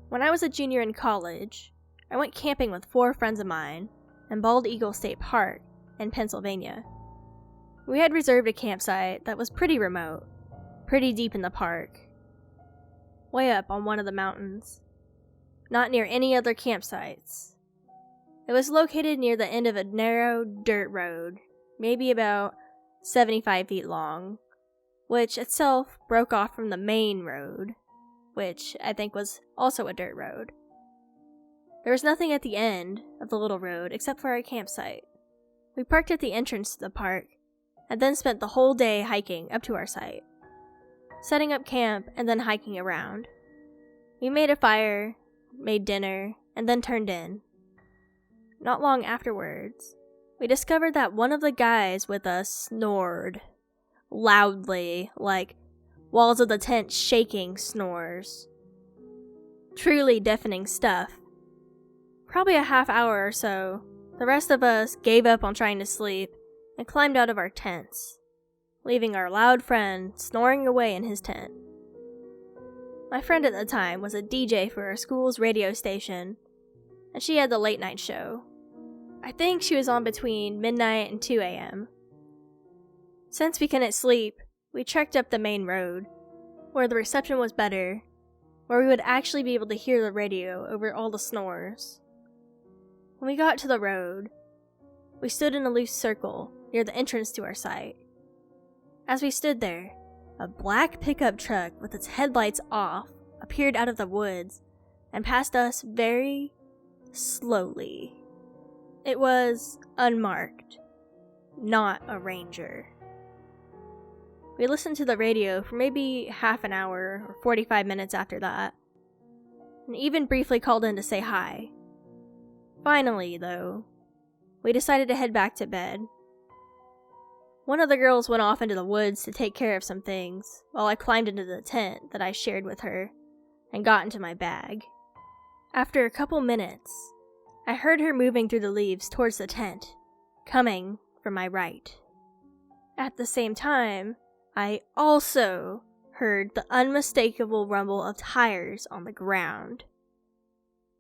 When I was a junior in college, I went camping with 4 friends of mine in Bald Eagle State Park in Pennsylvania. We had reserved a campsite that was pretty remote, pretty deep in the park, way up on one of the mountains, not near any other campsites. It was located near the end of a narrow dirt road, maybe about 75 feet long, which itself broke off from the main road, which I think was also a dirt road. There was nothing at the end of the little road except for our campsite. We parked at the entrance to the park, and then spent the whole day hiking up to our site, setting up camp and then hiking around. We made a fire, made dinner, and then turned in. Not long afterwards, we discovered that one of the guys with us snored loudly, like walls of the tent shaking snores. Truly deafening stuff. Probably a half hour or so, the rest of us gave up on trying to sleep and climbed out of our tents, leaving our loud friend snoring away in his tent. My friend at the time was a DJ for our school's radio station, and she had the late night show. I think she was on between midnight and 2 a.m. Since we couldn't sleep, we trekked up the main road, where the reception was better, where we would actually be able to hear the radio over all the snores. When we got to the road, we stood in a loose circle near the entrance to our site. As we stood there, a black pickup truck with its headlights off appeared out of the woods and passed us very slowly. It was unmarked, not a ranger. We listened to the radio for maybe half an hour or 45 minutes after that, and even briefly called in to say hi. Finally, though, we decided to head back to bed. One of the girls went off into the woods to take care of some things, while I climbed into the tent that I shared with her and got into my bag. After a couple minutes, I heard her moving through the leaves towards the tent, coming from my right. At the same time, I also heard the unmistakable rumble of tires on the ground.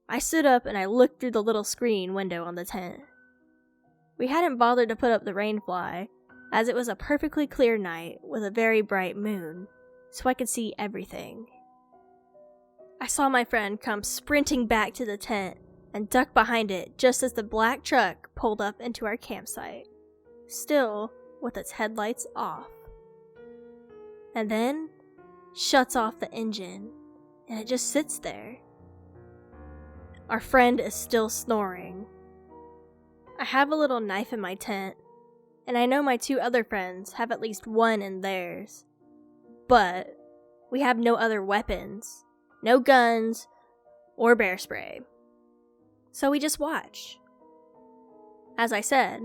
I stood up and I looked through the little screen window on the tent. We hadn't bothered to put up the rainfly, as it was a perfectly clear night with a very bright moon, so I could see everything. I saw my friend come sprinting back to the tent and duck behind it just as the black truck pulled up into our campsite, still with its headlights off. And then shuts off the engine, and it just sits there. Our friend is still snoring. I have a little knife in my tent, and I know my 2 other friends have at least one in theirs. But we have no other weapons, no guns, or bear spray. So we just watch. As I said,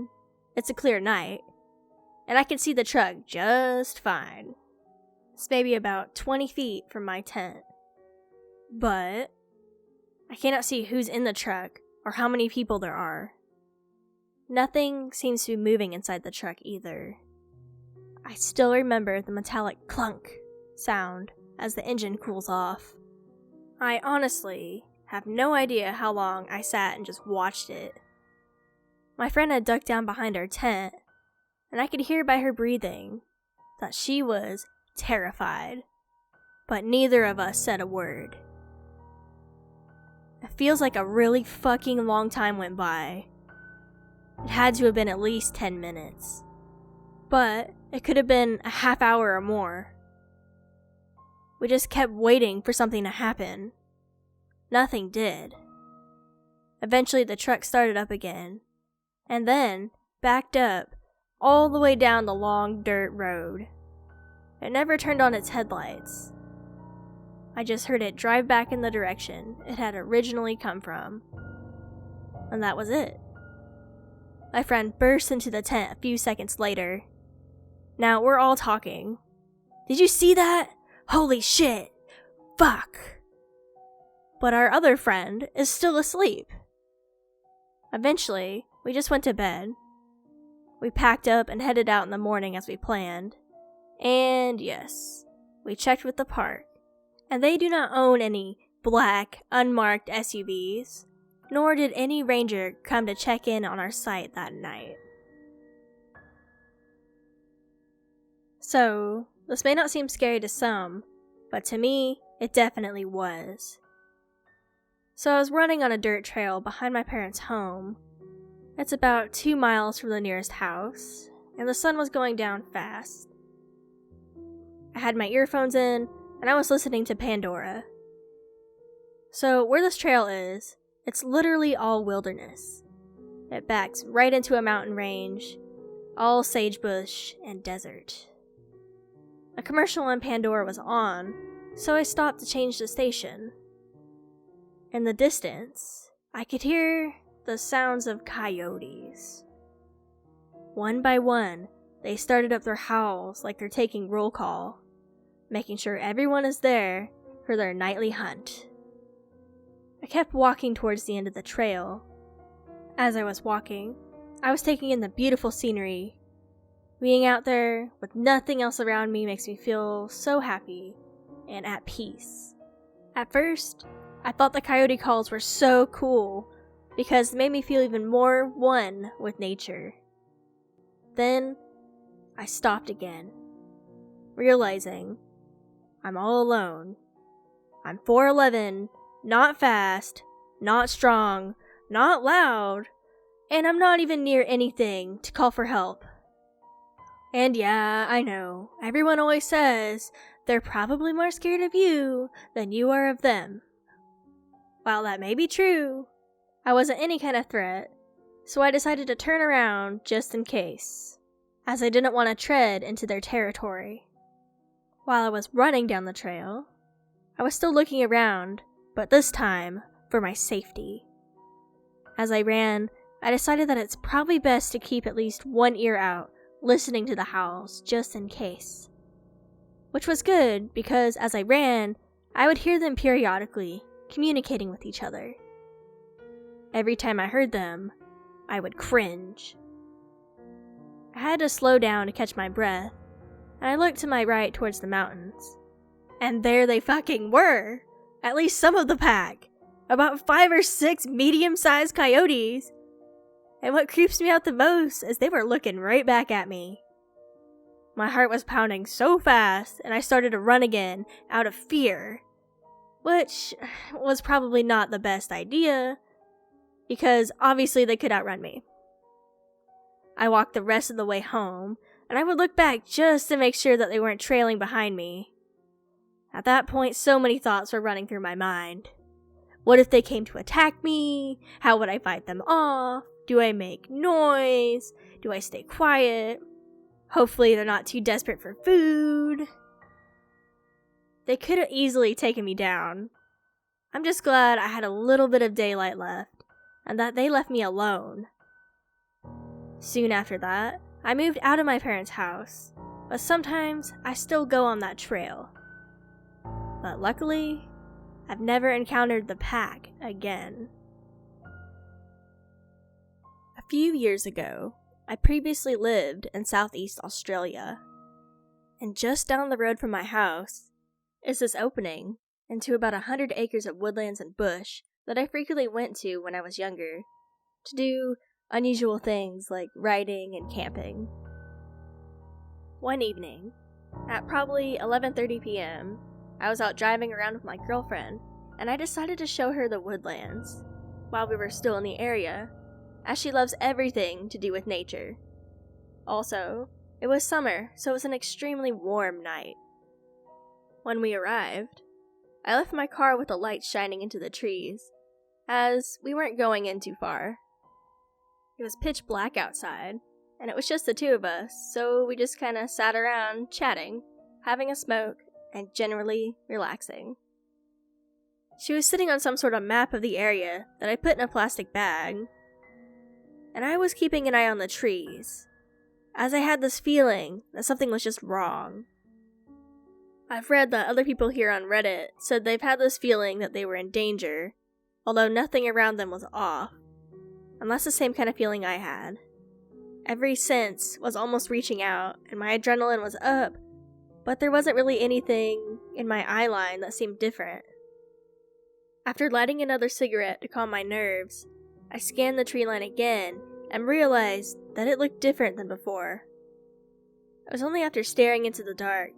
it's a clear night, and I can see the truck just fine. It's maybe about 20 feet from my tent. But I cannot see who's in the truck or how many people there are. Nothing seems to be moving inside the truck either. I still remember the metallic clunk sound as the engine cools off. I honestly have no idea how long I sat and just watched it. My friend had ducked down behind our tent, and I could hear by her breathing that she was terrified, but neither of us said a word. It feels like a really fucking long time went by. It had to have been at least 10 minutes. But it could have been a half hour or more. We just kept waiting for something to happen. Nothing did. Eventually the truck started up again, and then backed up all the way down the long dirt road. It never turned on its headlights. I just heard it drive back in the direction it had originally come from. And that was it. My friend burst into the tent a few seconds later. Now we're all talking. Did you see that? Holy shit! Fuck! But our other friend is still asleep. Eventually, we just went to bed. We packed up and headed out in the morning as we planned. And yes, we checked with the park, and they do not own any black, unmarked SUVs, nor did any ranger come to check in on our site that night. So, this may not seem scary to some, but to me, it definitely was. So I was running on a dirt trail behind my parents' home. It's about 2 miles from the nearest house, and the sun was going down fast. I had my earphones in, and I was listening to Pandora. So where this trail is, it's literally all wilderness. It backs right into a mountain range, all sagebush and desert. A commercial on Pandora was on, so I stopped to change the station. In the distance, I could hear the sounds of coyotes. One by one, they started up their howls like they're taking roll call, making sure everyone is there for their nightly hunt. I kept walking towards the end of the trail. As I was walking, I was taking in the beautiful scenery. Being out there with nothing else around me makes me feel so happy and at peace. At first, I thought the coyote calls were so cool because they made me feel even more one with nature. Then, I stopped again, realizing I'm all alone. I'm 4'11", not fast, not strong, not loud, and I'm not even near anything to call for help. And yeah, I know, everyone always says they're probably more scared of you than you are of them. While that may be true, I wasn't any kind of threat, so I decided to turn around just in case, as I didn't want to tread into their territory. While I was running down the trail, I was still looking around, but this time for my safety. As I ran, I decided that it's probably best to keep at least one ear out, listening to the howls just in case. Which was good because as I ran, I would hear them periodically, communicating with each other. Every time I heard them, I would cringe. I had to slow down to catch my breath, and I looked to my right towards the mountains. And there they fucking were! At least some of the pack! About 5 or 6 medium-sized coyotes! And what creeps me out the most is they were looking right back at me. My heart was pounding so fast, and I started to run again, out of fear. Which was probably not the best idea, because obviously they could outrun me. I walked the rest of the way home, and I would look back just to make sure that they weren't trailing behind me. At that point, so many thoughts were running through my mind. What if they came to attack me? How would I fight them off? Do I make noise? Do I stay quiet? Hopefully they're not too desperate for food. They could have easily taken me down. I'm just glad I had a little bit of daylight left, and that they left me alone. Soon after that, I moved out of my parents' house, but sometimes I still go on that trail. But luckily, I've never encountered the pack again. A few years ago, I previously lived in Southeast Australia, and just down the road from my house is this opening into about 100 acres of woodlands and bush that I frequently went to when I was younger, to do unusual things like riding and camping. One evening, at probably 11:30 p.m., I was out driving around with my girlfriend, and I decided to show her the woodlands, while we were still in the area, as she loves everything to do with nature. Also, it was summer, so it was an extremely warm night. When we arrived, I left my car with the light shining into the trees, as we weren't going in too far. It was pitch black outside, and it was just the two of us, so we just kinda sat around chatting, having a smoke, and generally relaxing. She was sitting on some sort of map of the area that I put in a plastic bag, and I was keeping an eye on the trees, as I had this feeling that something was just wrong. I've read that other people here on Reddit said they've had this feeling that they were in danger, although nothing around them was off, and that's the same kind of feeling I had. Every sense was almost reaching out, and my adrenaline was up, but there wasn't really anything in my eye line that seemed different. After lighting another cigarette to calm my nerves, I scanned the tree line again and realized that it looked different than before. It was only after staring into the dark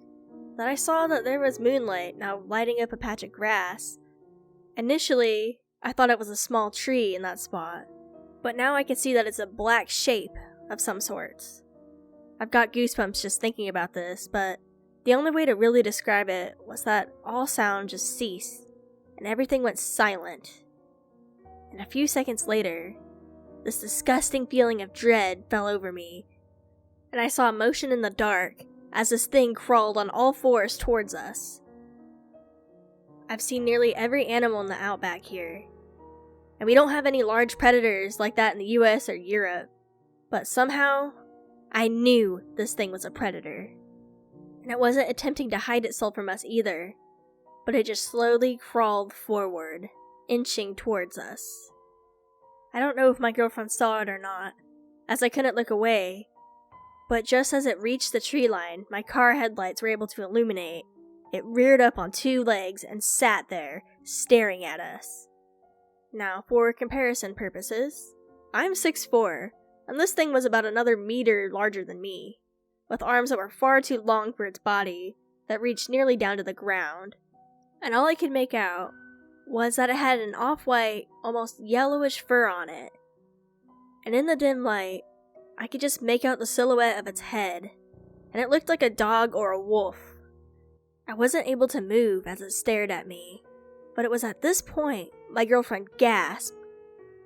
that I saw that there was moonlight now lighting up a patch of grass. Initially, I thought it was a small tree in that spot, but now I can see that it's a black shape of some sorts. I've got goosebumps just thinking about this, but the only way to really describe it was that all sound just ceased, and everything went silent. And a few seconds later, this disgusting feeling of dread fell over me, and I saw motion in the dark as this thing crawled on all fours towards us. I've seen nearly every animal in the outback here, and we don't have any large predators like that in the US or Europe, but somehow, I knew this thing was a predator. And it wasn't attempting to hide itself from us either, but it just slowly crawled forward, inching towards us. I don't know if my girlfriend saw it or not, as I couldn't look away, but just as it reached the tree line my car headlights were able to illuminate, it reared up on two legs and sat there, staring at us. Now, for comparison purposes, I'm 6'4", and this thing was about another meter larger than me, with arms that were far too long for its body, that reached nearly down to the ground. And all I could make out was that it had an off-white, almost yellowish fur on it. And in the dim light, I could just make out the silhouette of its head, and it looked like a dog or a wolf. I wasn't able to move as it stared at me, but it was at this point my girlfriend gasped,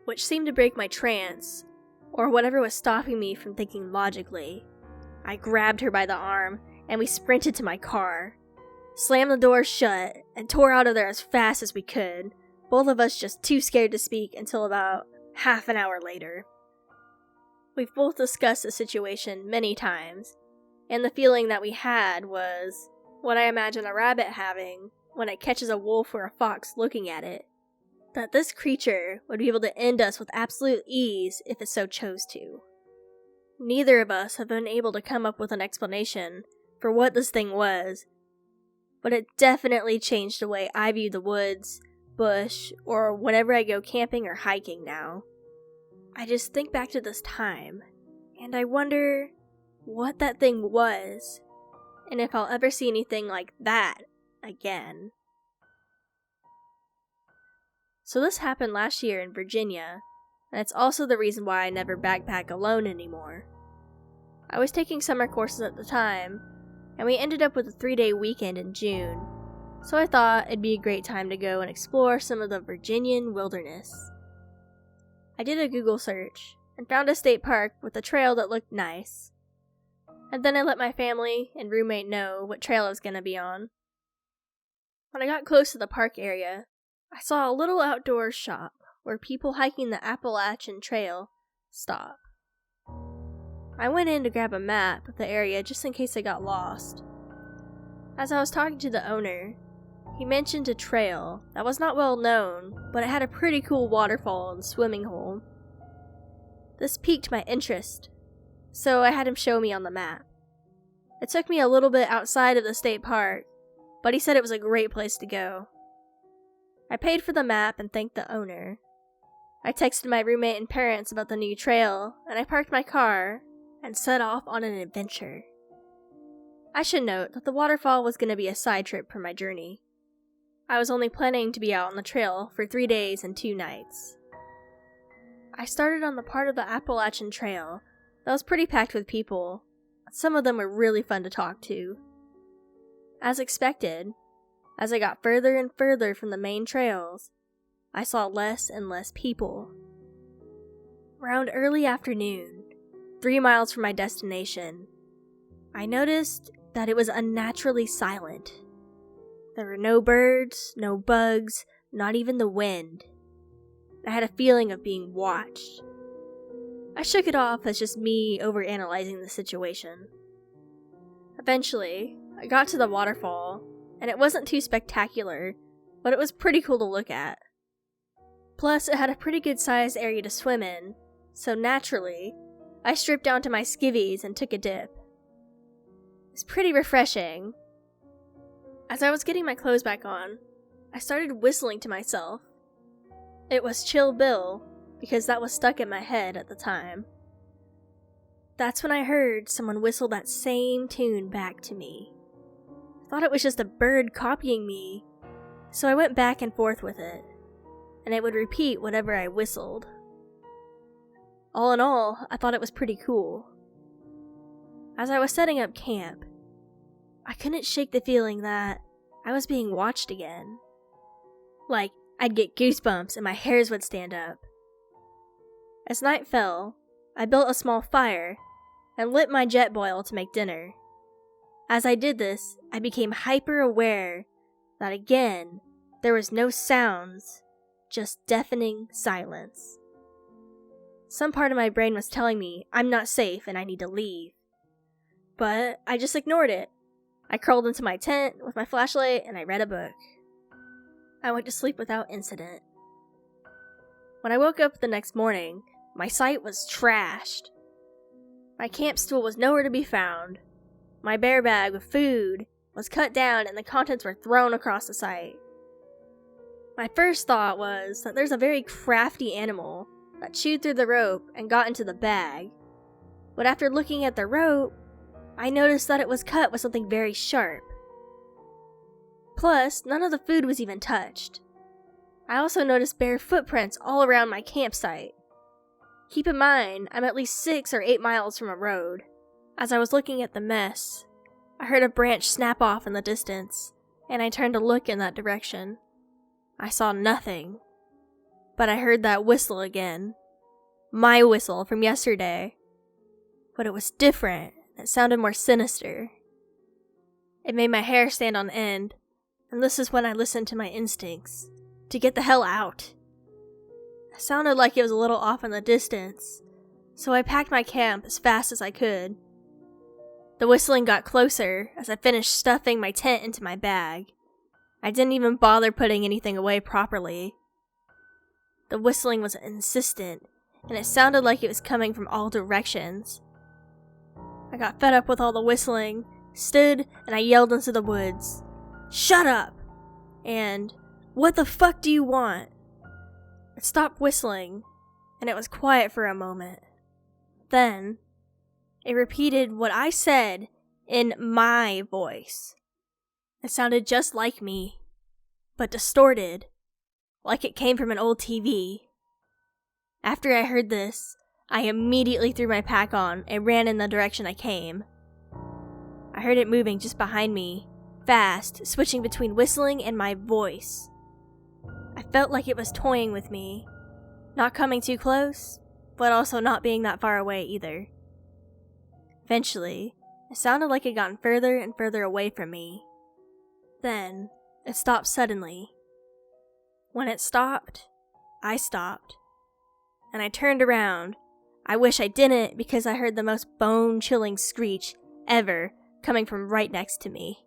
which seemed to break my trance, or whatever was stopping me from thinking logically. I grabbed her by the arm, and we sprinted to my car, slammed the door shut, and tore out of there as fast as we could, both of us just too scared to speak until about half an hour later. We've both discussed the situation many times, and the feeling that we had was what I imagine a rabbit having when it catches a wolf or a fox looking at it. That this creature would be able to end us with absolute ease if it so chose to. Neither of us have been able to come up with an explanation for what this thing was, but it definitely changed the way I view the woods, bush, or whenever I go camping or hiking now. I just think back to this time, and I wonder what that thing was, and if I'll ever see anything like that again. So this happened last year in Virginia, and it's also the reason why I never backpack alone anymore. I was taking summer courses at the time, and we ended up with a 3-day weekend in June, so I thought it'd be a great time to go and explore some of the Virginian wilderness. I did a Google search, and found a state park with a trail that looked nice. And then I let my family and roommate know what trail I was going to be on. When I got close to the park area, I saw a little outdoor shop where people hiking the Appalachian Trail stop. I went in to grab a map of the area just in case I got lost. As I was talking to the owner, he mentioned a trail that was not well known, but it had a pretty cool waterfall and swimming hole. This piqued my interest, so I had him show me on the map. It took me a little bit outside of the state park, but he said it was a great place to go. I paid for the map and thanked the owner. I texted my roommate and parents about the new trail, and I parked my car and set off on an adventure. I should note that the waterfall was going to be a side trip for my journey. I was only planning to be out on the trail for 3 days and 2 nights. I started on the part of the Appalachian Trail that was pretty packed with people. Some of them were really fun to talk to. As expected, as I got further and further from the main trails, I saw less and less people. Around early afternoon, 3 miles from my destination, I noticed that it was unnaturally silent. There were no birds, no bugs, not even the wind. I had a feeling of being watched. I shook it off as just me overanalyzing the situation. Eventually, I got to the waterfall, and it wasn't too spectacular, but it was pretty cool to look at. Plus, it had a pretty good sized area to swim in, so naturally, I stripped down to my skivvies and took a dip. It was pretty refreshing. As I was getting my clothes back on, I started whistling to myself It was Chill Bill, because that was stuck in my head at the time. That's when I heard someone whistle that same tune back to me. I thought it was just a bird copying me, so I went back and forth with it, and it would repeat whatever I whistled. All in all, I thought it was pretty cool. As I was setting up camp, I couldn't shake the feeling that I was being watched again. Like, I'd get goosebumps and my hairs would stand up. As night fell, I built a small fire and lit my jet boil to make dinner. As I did this, I became hyper aware that again, there was no sounds, just deafening silence. Some part of my brain was telling me I'm not safe and I need to leave. But I just ignored it. I crawled into my tent with my flashlight and I read a book. I went to sleep without incident. When I woke up the next morning, my site was trashed. My camp stool was nowhere to be found. My bear bag with food was cut down and the contents were thrown across the site. My first thought was that there's a very crafty animal that chewed through the rope and got into the bag. But after looking at the rope, I noticed that it was cut with something very sharp. Plus, none of the food was even touched. I also noticed bear footprints all around my campsite. Keep in mind, I'm at least 6 or 8 miles from a road. As I was looking at the mess, I heard a branch snap off in the distance, and I turned to look in that direction. I saw nothing, but I heard that whistle again. My whistle from yesterday. But it was different. It sounded more sinister. It made my hair stand on end, and this is when I listened to my instincts. To get the hell out. It sounded like it was a little off in the distance, so I packed my camp as fast as I could. The whistling got closer as I finished stuffing my tent into my bag. I didn't even bother putting anything away properly. The whistling was insistent, and it sounded like it was coming from all directions. I got fed up with all the whistling, stood, and I yelled into the woods, "Shut up!" And, "What the fuck do you want?" It stopped whistling, and it was quiet for a moment. Then, it repeated what I said in my voice. It sounded just like me, but distorted, like it came from an old TV. After I heard this, I immediately threw my pack on and ran in the direction I came. I heard it moving just behind me, fast, switching between whistling and my voice. I felt like it was toying with me, not coming too close, but also not being that far away either. Eventually, it sounded like it got further and further away from me. Then, it stopped suddenly. When it stopped, I stopped. And I turned around. I wish I didn't because I heard the most bone-chilling screech ever coming from right next to me.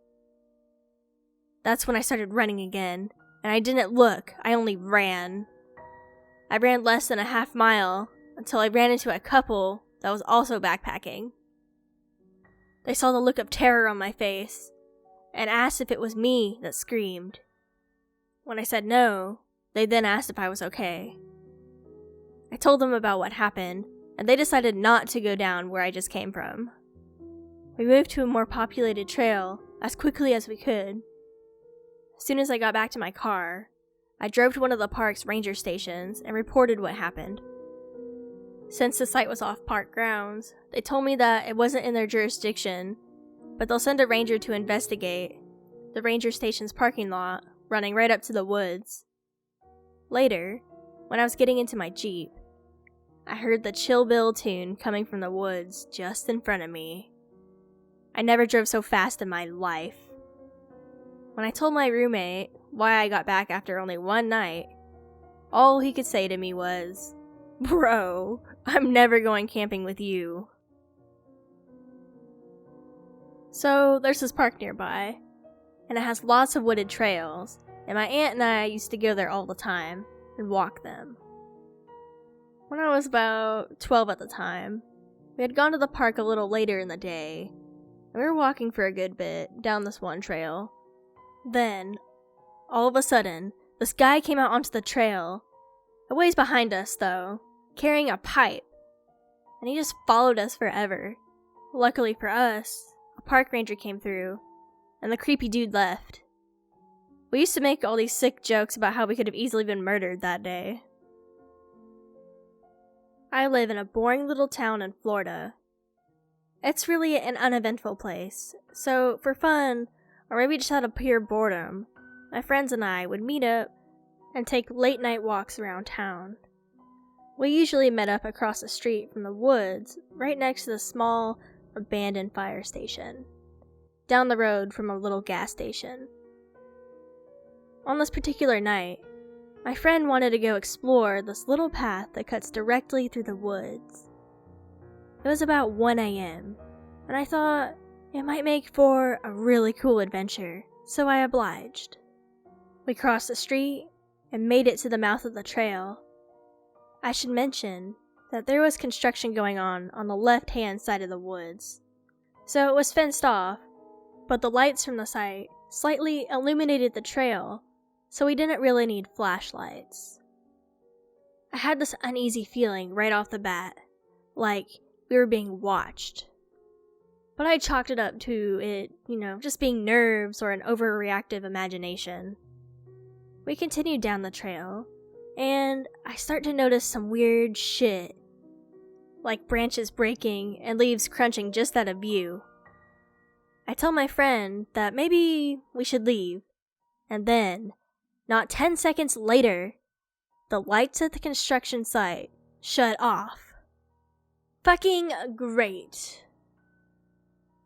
That's when I started running again, and I didn't look, I only ran. I ran less than a half mile until I ran into a couple that was also backpacking. They saw the look of terror on my face and asked if it was me that screamed. When I said no, they then asked if I was okay. I told them about what happened, and they decided not to go down where I just came from. We moved to a more populated trail as quickly as we could. As soon as I got back to my car, I drove to one of the park's ranger stations and reported what happened. Since the site was off park grounds, they told me that it wasn't in their jurisdiction, but they'll send a ranger to investigate the ranger station's parking lot running right up to the woods. Later, when I was getting into my Jeep, I heard the Chill Bill tune coming from the woods just in front of me. I never drove so fast in my life. When I told my roommate why I got back after only one night, all he could say to me was, "Bro, I'm never going camping with you." So, there's this park nearby, and it has lots of wooded trails, and my aunt and I used to go there all the time and walk them. When I was about 12 at the time, we had gone to the park a little later in the day, and we were walking for a good bit down this one trail. Then, all of a sudden, this guy came out onto the trail, A ways behind us, though, carrying a pipe, and he just followed us forever. Luckily for us, a park ranger came through, and the creepy dude left. We used to make all these sick jokes about how we could have easily been murdered that day. I live in a boring little town in Florida. It's really an uneventful place, so for fun, or maybe just out of pure boredom, my friends and I would meet up and take late night walks around town. We usually met up across the street from the woods, right next to the small, abandoned fire station, down the road from a little gas station. On this particular night, my friend wanted to go explore this little path that cuts directly through the woods. It was about 1 a.m., and I thought it might make for a really cool adventure, so I obliged. We crossed the street and made it to the mouth of the trail. I should mention that there was construction going on the left-hand side of the woods, so it was fenced off, but the lights from the site slightly illuminated the trail, so we didn't really need flashlights. I had this uneasy feeling right off the bat, like we were being watched. But I chalked it up to it, just being nerves or an overreactive imagination. We continued down the trail, and I start to notice some weird shit, like branches breaking and leaves crunching just out of view. I tell my friend that maybe we should leave, and then, not 10 seconds later, the lights at the construction site shut off. Fucking great.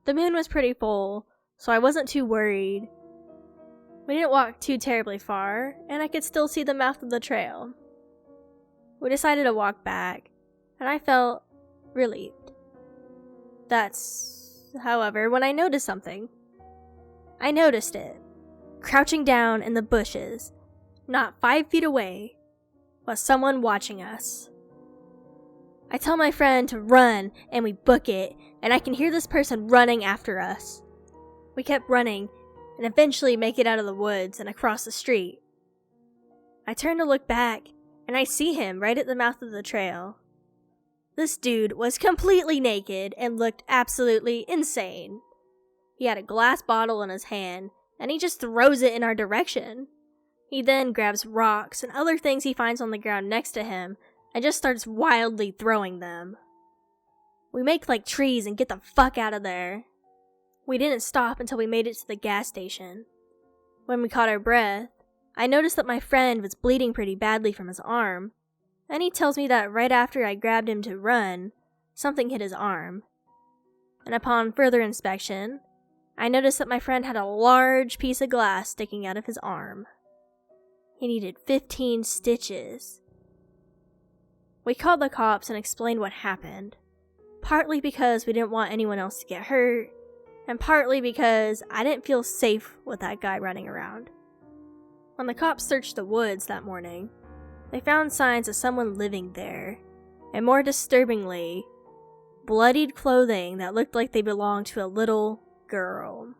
The moon was pretty full, so I wasn't too worried. We didn't walk too terribly far, and I could still see the mouth of the trail. We decided to walk back, and I felt relieved. That's, however, when I noticed something. I noticed it. Crouching down in the bushes, not 5 feet away, was someone watching us. I tell my friend to run, and we book it, and I can hear this person running after us. We kept running, and eventually make it out of the woods and across the street. I turn to look back, and I see him right at the mouth of the trail. This dude was completely naked and looked absolutely insane. He had a glass bottle in his hand, and he just throws it in our direction. He then grabs rocks and other things he finds on the ground next to him, and just starts wildly throwing them. We make like trees and get the fuck out of there. We didn't stop until we made it to the gas station. When we caught our breath, I noticed that my friend was bleeding pretty badly from his arm, and he tells me that right after I grabbed him to run, something hit his arm. And upon further inspection, I noticed that my friend had a large piece of glass sticking out of his arm. He needed 15 stitches. We called the cops and explained what happened, partly because we didn't want anyone else to get hurt, and partly because I didn't feel safe with that guy running around. When the cops searched the woods that morning, they found signs of someone living there, and more disturbingly, bloodied clothing that looked like they belonged to a little girl.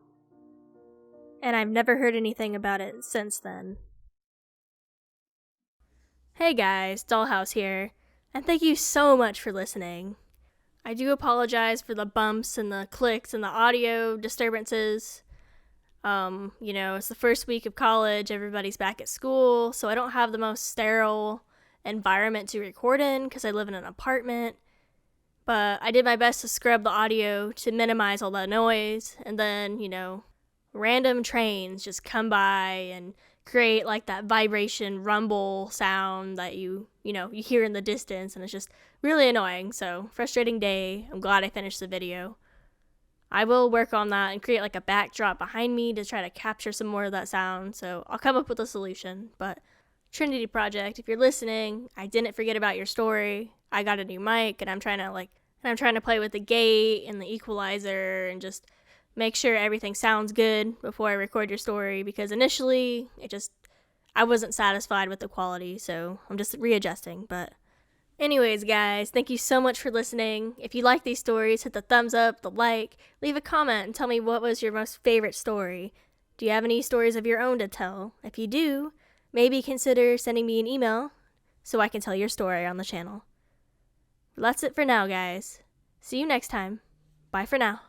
And I've never heard anything about it since then. Hey guys, Dollhouse here, and thank you so much for listening. I do apologize for the bumps and the clicks and the audio disturbances. It's the first week of college, everybody's back at school, so I don't have the most sterile environment to record in because I live in an apartment. But I did my best to scrub the audio to minimize all that noise, and then, random trains just come by and create like that vibration rumble sound that you hear in the distance, and it's just really annoying. So frustrating day. I'm glad I finished the video. I will work on that and create like a backdrop behind me to try to capture some more of that sound, so I'll come up with a solution. But Trinity Project, if you're listening, I didn't forget about your story. I got a new mic, and I'm trying to play with the gate and the equalizer and just make sure everything sounds good before I record your story, because initially I wasn't satisfied with the quality, so I'm just readjusting. But anyways, guys, thank you so much for listening. If you like these stories, hit the thumbs up, the like, leave a comment, and tell me what was your most favorite story. Do you have any stories of your own to tell? If you do, maybe consider sending me an email so I can tell your story on the channel. That's it for now, guys. See you next time. Bye for now.